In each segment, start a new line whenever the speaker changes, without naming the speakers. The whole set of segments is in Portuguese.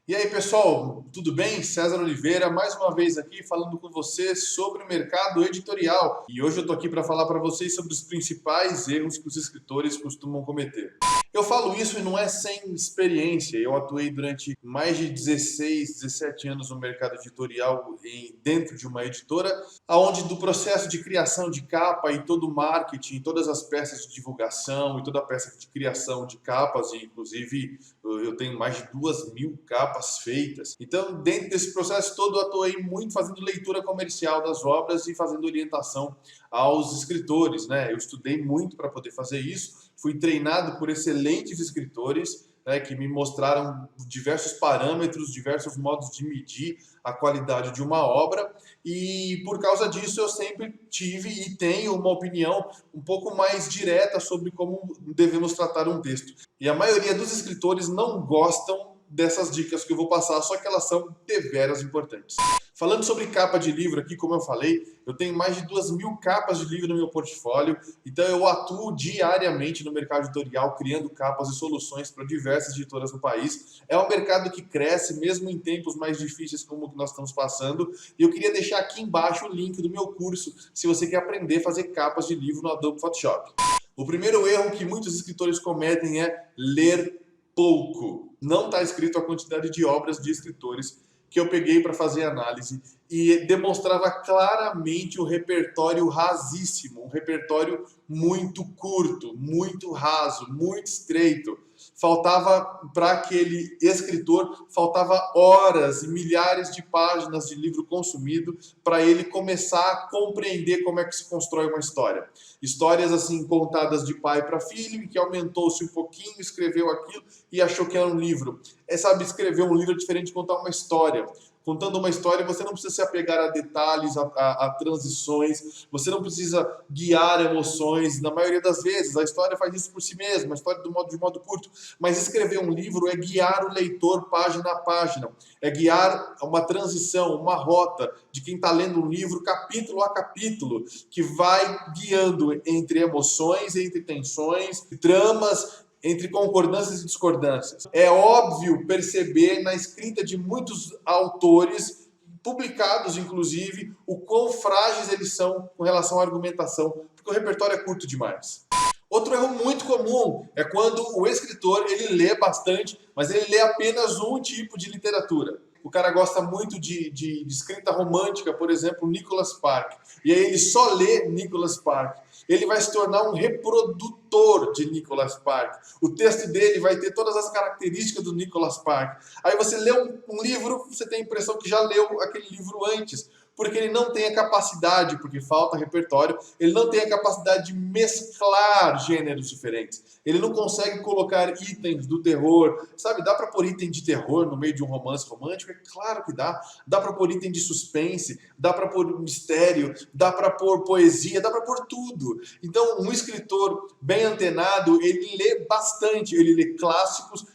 E aí, pessoal, tudo bem? César Oliveira, mais uma vez aqui falando com você sobre o mercado editorial. E hoje eu estou aqui para falar para vocês sobre os principais erros que os escritores costumam cometer. Eu falo isso e não é sem experiência. Eu atuei durante mais de 16, 17 anos no mercado editorial dentro de uma editora, onde do processo de criação de capa e todo o marketing, todas as peças de divulgação e toda a peça de criação de capas, e inclusive eu tenho mais de 2.000 capas feitas. Então, dentro desse processo todo, eu atuei muito fazendo leitura comercial das obras e fazendo orientação aos escritores, né? Eu estudei muito para poder fazer isso, fui treinado por excelentes escritores, né, que me mostraram diversos parâmetros, diversos modos de medir a qualidade de uma obra, e por causa disso eu sempre tive e tenho uma opinião um pouco mais direta sobre como devemos tratar um texto. E a maioria dos escritores não gostam dessas dicas que eu vou passar, só que elas são deveras importantes. Falando sobre capa de livro aqui, como eu falei, eu tenho mais de 2.000 capas de livro no meu portfólio, então eu atuo diariamente no mercado editorial, criando capas e soluções para diversas editoras no país. É um mercado que cresce, mesmo em tempos mais difíceis como o que nós estamos passando, e eu queria deixar aqui embaixo o link do meu curso, se você quer aprender a fazer capas de livro no Adobe Photoshop. O primeiro erro que muitos escritores cometem é ler pouco. Não está escrito a quantidade de obras de escritores que eu peguei para fazer análise e demonstrava claramente um repertório rasíssimo, um repertório muito curto, muito raso, muito estreito. Faltava para aquele escritor, faltava horas e milhares de páginas de livro consumido para ele começar a compreender como é que se constrói uma história. Histórias assim contadas de pai para filho, e que aumentou-se um pouquinho, escreveu aquilo e achou que era um livro. Sabe, escrever um livro é diferente de contar uma história. Contando uma história, você não precisa se apegar a detalhes, a transições, você não precisa guiar emoções. Na maioria das vezes, a história faz isso por si mesma, a história de modo curto. Mas escrever um livro é guiar o leitor página a página, é guiar uma transição, uma rota de quem está lendo um livro capítulo a capítulo, que vai guiando entre emoções, entre tensões, tramas, entre concordâncias e discordâncias. É óbvio perceber na escrita de muitos autores, publicados inclusive, o quão frágeis eles são com relação à argumentação, porque o repertório é curto demais. Outro erro muito comum é quando o escritor ele lê bastante, mas ele lê apenas um tipo de literatura. O cara gosta muito de escrita romântica, por exemplo, Nicholas Spark, e aí ele só lê Nicholas Spark. Ele vai se tornar um reprodutor de Nicholas Spark. O texto dele vai ter todas as características do Nicholas Spark. Aí você lê um livro, você tem a impressão que já leu aquele livro antes, porque ele não tem a capacidade, porque falta repertório, ele não tem a capacidade de mesclar gêneros diferentes. Ele não consegue colocar itens do terror, sabe? Dá para pôr item de terror no meio de um romance romântico? É claro que dá. Dá para pôr item de suspense, dá para pôr mistério, dá para pôr poesia, dá para pôr tudo. Então, um escritor bem antenado, ele lê bastante, ele lê clássicos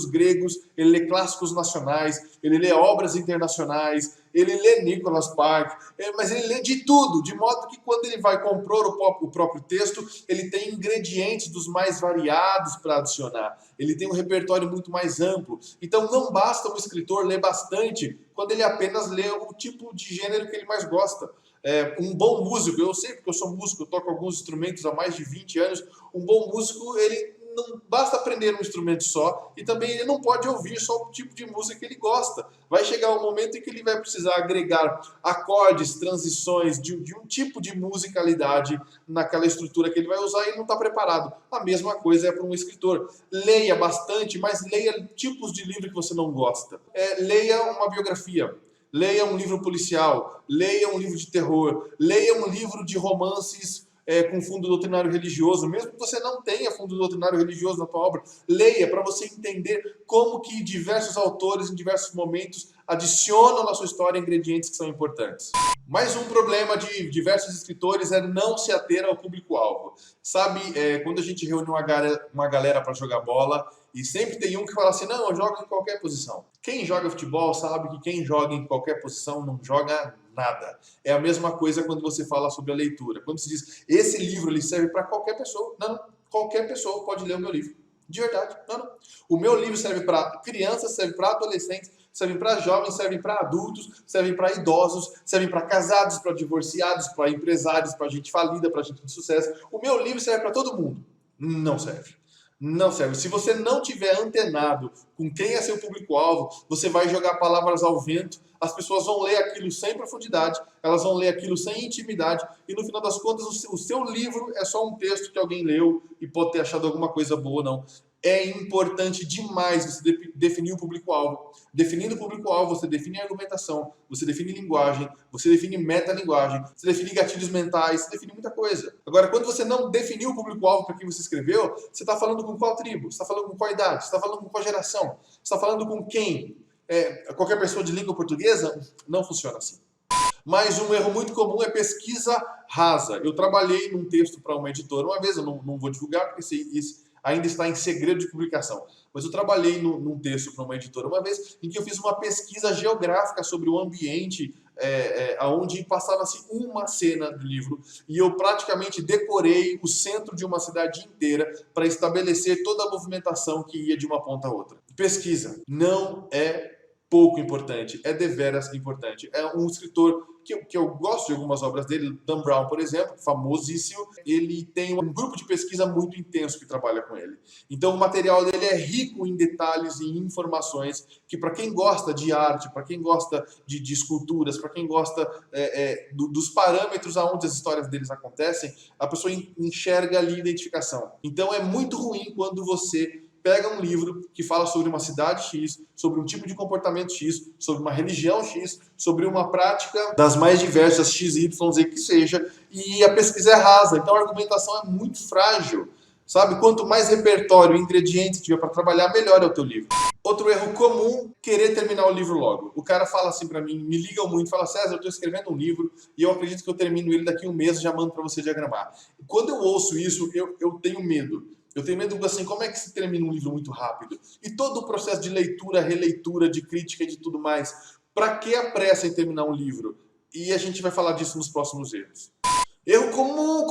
gregos, ele lê clássicos nacionais, ele lê obras internacionais, ele lê Nicholas Spark, mas ele lê de tudo, de modo que quando ele vai compor o próprio texto, ele tem ingredientes dos mais variados para adicionar. Ele tem um repertório muito mais amplo. Então não basta um escritor ler bastante quando ele apenas lê o tipo de gênero que ele mais gosta. Um bom músico, eu sei porque eu sou músico, eu toco alguns instrumentos há mais de 20 anos, um bom músico, ele não basta aprender um instrumento só, e também ele não pode ouvir só o tipo de música que ele gosta. Vai chegar um momento em que ele vai precisar agregar acordes, transições de um tipo de musicalidade naquela estrutura que ele vai usar e ele não está preparado. A mesma coisa é para um escritor. Leia bastante, mas leia tipos de livro que você não gosta. Leia uma biografia. Leia um livro policial, leia um livro de terror, leia um livro de romances com fundo doutrinário religioso, mesmo que você não tenha fundo doutrinário religioso na tua obra, leia para você entender como que diversos autores, em diversos momentos, adicionam na sua história ingredientes que são importantes. Mais um problema de diversos escritores é não se ater ao público-alvo. Sabe, quando a gente reúne uma galera para jogar bola, e sempre tem um que fala assim, não, eu jogo em qualquer posição. Quem joga futebol sabe que quem joga em qualquer posição não joga nada. É a mesma coisa quando você fala sobre a leitura. Quando se diz, esse livro ele serve para qualquer pessoa. Não, qualquer pessoa pode ler o meu livro. De verdade. Não, não. O meu livro serve para crianças, serve para adolescentes, serve para jovens, serve para adultos, serve para idosos, serve para casados, para divorciados, para empresários, para gente falida, para gente de sucesso. O meu livro serve para todo mundo. Não serve. Não serve. Se você não tiver antenado com quem é seu público-alvo, você vai jogar palavras ao vento, as pessoas vão ler aquilo sem profundidade, elas vão ler aquilo sem intimidade, e no final das contas o seu livro é só um texto que alguém leu e pode ter achado alguma coisa boa ou não. É importante demais você definir o público-alvo. Definindo o público-alvo, você define a argumentação, você define linguagem, você define metalinguagem, você define gatilhos mentais, você define muita coisa. Agora, quando você não definiu o público-alvo para quem você escreveu, você está falando com qual tribo? Você está falando com qual idade? Você está falando com qual geração? Você está falando com quem? Qualquer pessoa de língua portuguesa? Não funciona assim. Mas um erro muito comum é pesquisa rasa. Eu trabalhei num texto para uma editora uma vez, eu não vou divulgar porque isso ainda está em segredo de publicação. Mas eu trabalhei num texto para uma editora uma vez em que eu fiz uma pesquisa geográfica sobre o ambiente onde passava-se uma cena do livro e eu praticamente decorei o centro de uma cidade inteira para estabelecer toda a movimentação que ia de uma ponta a outra. Pesquisa não é pouco importante, é deveras importante. É um escritor que eu gosto de algumas obras dele, Dan Brown, por exemplo, famosíssimo. Ele tem um grupo de pesquisa muito intenso que trabalha com ele. Então o material dele é rico em detalhes e informações que, para quem gosta de arte, para quem gosta de esculturas, para quem gosta dos parâmetros aonde as histórias deles acontecem, a pessoa enxerga ali identificação. Então é muito ruim quando você pega um livro que fala sobre uma cidade X, sobre um tipo de comportamento X, sobre uma religião X, sobre uma prática das mais diversas X, Y, Z que seja, e a pesquisa é rasa, então a argumentação é muito frágil, sabe? Quanto mais repertório e ingredientes tiver para trabalhar, melhor é o teu livro. Outro erro comum, querer terminar o livro logo. O cara fala assim para mim, me ligam muito, fala, César, eu estou escrevendo um livro e eu acredito que eu termino ele daqui a um mês e já mando para você diagramar. Quando eu ouço isso, eu tenho medo. Eu tenho medo assim, como é que se termina um livro muito rápido? E todo o processo de leitura, releitura, de crítica e de tudo mais. Para que a pressa em terminar um livro? E a gente vai falar disso nos próximos erros. Erro comum,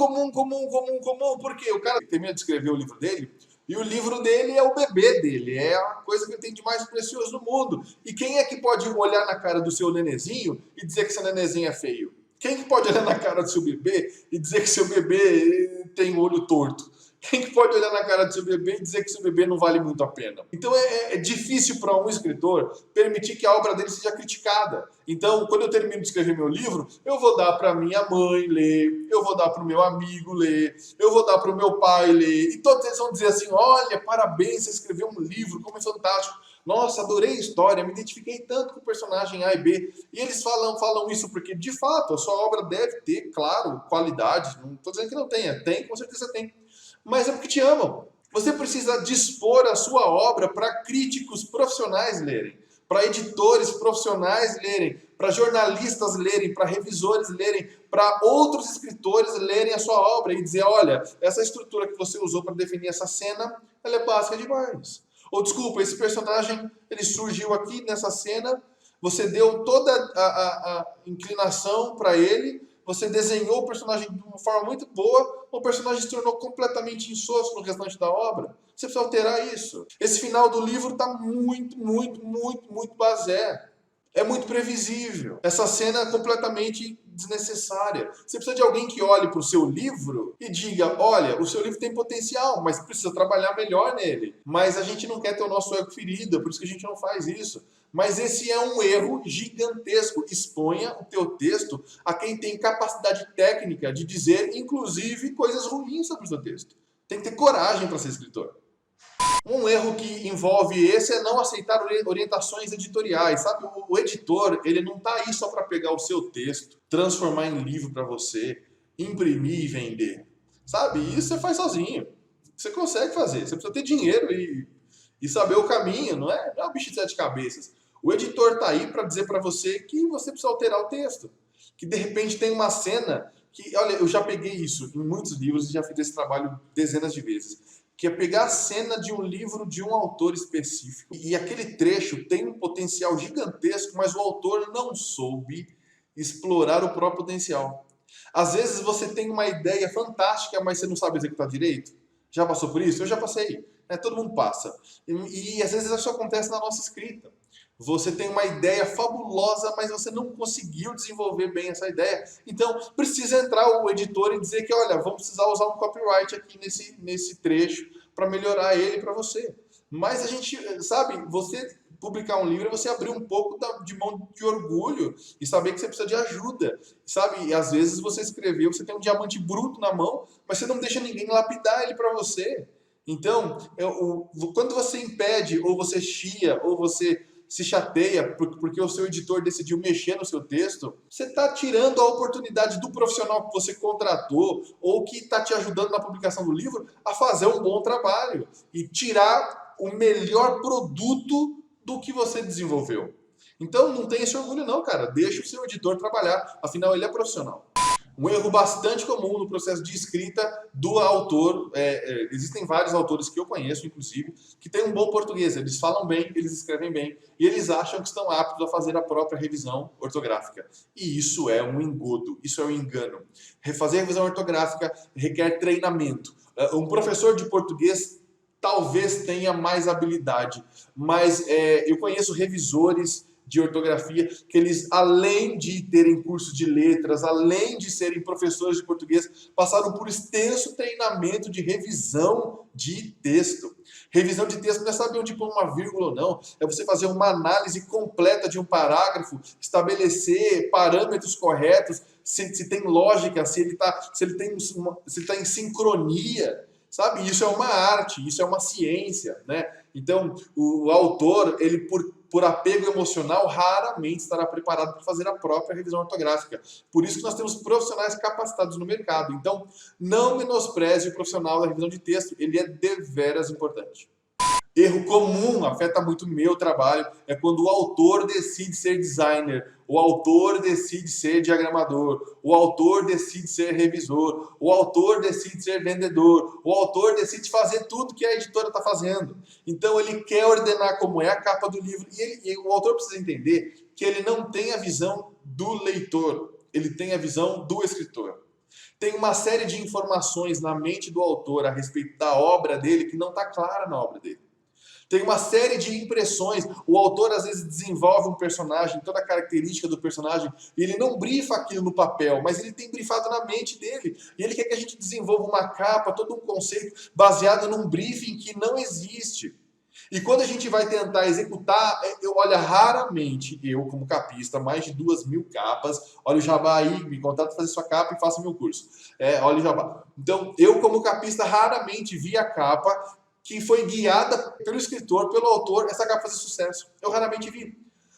porque o cara termina de escrever o livro dele e o livro dele é o bebê dele, é a coisa que ele tem de mais precioso no mundo. E quem é que pode olhar na cara do seu nenezinho e dizer que seu nenezinho é feio? Quem que pode olhar na cara do seu bebê e dizer que seu bebê tem o olho torto? Quem que pode olhar na cara do seu bebê e dizer que seu bebê não vale muito a pena? Então é difícil para um escritor permitir que a obra dele seja criticada. Então, quando eu termino de escrever meu livro, eu vou dar para minha mãe ler, eu vou dar para o meu amigo ler, eu vou dar para o meu pai ler. E todos eles vão dizer assim, olha, parabéns, você escreveu um livro, como é fantástico. Nossa, adorei a história, me identifiquei tanto com o personagem A e B. E eles falam isso porque, de fato, a sua obra deve ter, claro, qualidade. Não estou dizendo que não tenha. Tem, com certeza tem. Mas é porque te amam. Você precisa dispor a sua obra para críticos profissionais lerem, para editores profissionais lerem, para jornalistas lerem, para revisores lerem, para outros escritores lerem a sua obra e dizer, olha, essa estrutura que você usou para definir essa cena, ela é básica demais. Ou desculpa, esse personagem ele surgiu aqui nessa cena, você deu toda a inclinação para ele, você desenhou o personagem de uma forma muito boa, o personagem se tornou completamente insosso no restante da obra. Você precisa alterar isso. Esse final do livro está muito basé. É muito previsível. Essa cena é completamente desnecessária. Você precisa de alguém que olhe para o seu livro e diga, olha, o seu livro tem potencial, mas precisa trabalhar melhor nele. Mas a gente não quer ter o nosso ego ferido, é por isso que a gente não faz isso. Mas esse é um erro gigantesco. Exponha o teu texto a quem tem capacidade técnica de dizer, inclusive, coisas ruins sobre o seu texto. Tem que ter coragem para ser escritor. Um erro que envolve esse é não aceitar orientações editoriais, sabe? O editor, ele não está aí só para pegar o seu texto, transformar em livro para você, imprimir e vender, sabe? Isso você faz sozinho. Você consegue fazer. Você precisa ter dinheiro e saber o caminho, não é um bicho de sete cabeças. O editor está aí para dizer para você que você precisa alterar o texto, que de repente tem uma cena que, olha, eu já peguei isso em muitos livros e já fiz esse trabalho dezenas de vezes, que é pegar a cena de um livro de um autor específico e aquele trecho tem um potencial gigantesco, mas o autor não soube explorar o próprio potencial. Às vezes você tem uma ideia fantástica, mas você não sabe executar direito. Já passou por isso? Eu já passei. né? Todo mundo passa. E às vezes isso acontece na nossa escrita. Você tem uma ideia fabulosa, mas você não conseguiu desenvolver bem essa ideia. Então, precisa entrar o editor e dizer que, olha, vamos precisar usar um copyright aqui nesse trecho para melhorar ele para você. Mas a gente, sabe, você publicar um livro é você abrir um pouco de mão de orgulho e saber que você precisa de ajuda, sabe? E às vezes você escreveu, você tem um diamante bruto na mão, mas você não deixa ninguém lapidar ele para você. Então, quando você impede, ou você chia, ou você se chateia porque o seu editor decidiu mexer no seu texto, você está tirando a oportunidade do profissional que você contratou ou que está te ajudando na publicação do livro a fazer um bom trabalho e tirar o melhor produto do que você desenvolveu. Então não tem esse orgulho não, cara. Deixa o seu editor trabalhar, afinal ele é profissional. Um erro bastante comum no processo de escrita do autor, existem vários autores que eu conheço, inclusive, que têm um bom português, eles falam bem, eles escrevem bem, e eles acham que estão aptos a fazer a própria revisão ortográfica. E isso é um engodo, isso é um engano. Refazer a revisão ortográfica requer treinamento. Um professor de português talvez tenha mais habilidade, mas eu conheço revisores de ortografia, que eles, além de terem curso de letras, além de serem professores de português, passaram por extenso treinamento de revisão de texto. Revisão de texto não é saber onde pôr uma vírgula ou não, é você fazer uma análise completa de um parágrafo, estabelecer parâmetros corretos, se tem lógica, se ele está em sincronia. Sabe, isso é uma arte, isso é uma ciência, né? Então, o autor, ele por apego emocional, raramente estará preparado para fazer a própria revisão ortográfica. Por isso que nós temos profissionais capacitados no mercado. Então, não menospreze o profissional da revisão de texto, ele é deveras importante. Erro comum, afeta muito o meu trabalho, é quando o autor decide ser designer, o autor decide ser diagramador, o autor decide ser revisor, o autor decide ser vendedor, o autor decide fazer tudo que a editora está fazendo. Então ele quer ordenar como é a capa do livro e o autor precisa entender que ele não tem a visão do leitor, ele tem a visão do escritor. Tem uma série de informações na mente do autor a respeito da obra dele que não está clara na obra dele. Tem uma série de impressões. O autor às vezes desenvolve um personagem, toda a característica do personagem, e ele não brifa aquilo no papel, mas ele tem brifado na mente dele. E ele quer que a gente desenvolva uma capa, todo um conceito baseado num briefing que não existe. E quando a gente vai tentar executar, olha, raramente eu, como capista, mais de 2.000 capas, olha o jabá aí, me contrata para fazer sua capa e faça meu curso. Olha o jabá. Então, eu, como capista, raramente vi a capa que foi guiada pelo escritor, pelo autor, essa capa fazer sucesso. Eu raramente vi.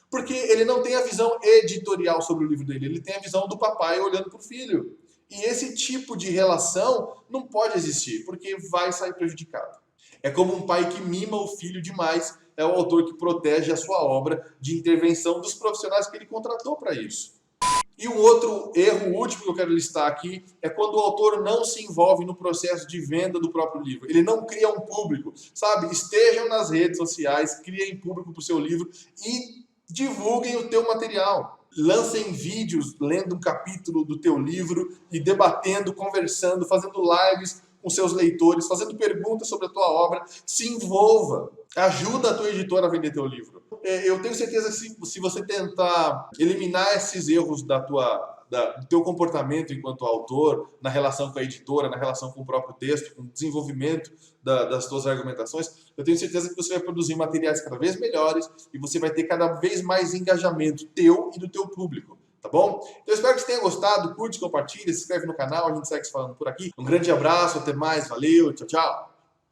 Porque ele não tem a visão editorial sobre o livro dele, ele tem a visão do papai olhando para o filho. E esse tipo de relação não pode existir, porque vai sair prejudicado. É como um pai que mima o filho demais, é o autor que protege a sua obra de intervenção dos profissionais que ele contratou para isso. E um outro erro último que eu quero listar aqui é quando o autor não se envolve no processo de venda do próprio livro. Ele não cria um público, sabe? Estejam nas redes sociais, criem público para o seu livro e divulguem o teu material. Lancem vídeos lendo um capítulo do teu livro e debatendo, conversando, fazendo lives com seus leitores, fazendo perguntas sobre a tua obra. Se envolva. Ajuda a tua editora a vender teu livro. Eu tenho certeza que se você tentar eliminar esses erros do teu comportamento enquanto autor, na relação com a editora, na relação com o próprio texto, com o desenvolvimento das tuas argumentações, eu tenho certeza que você vai produzir materiais cada vez melhores e você vai ter cada vez mais engajamento teu e do teu público. Tá bom? Então eu espero que você tenha gostado, curte, compartilha, se inscreve no canal, a gente segue se falando por aqui. Um grande abraço, até mais, valeu, tchau, tchau!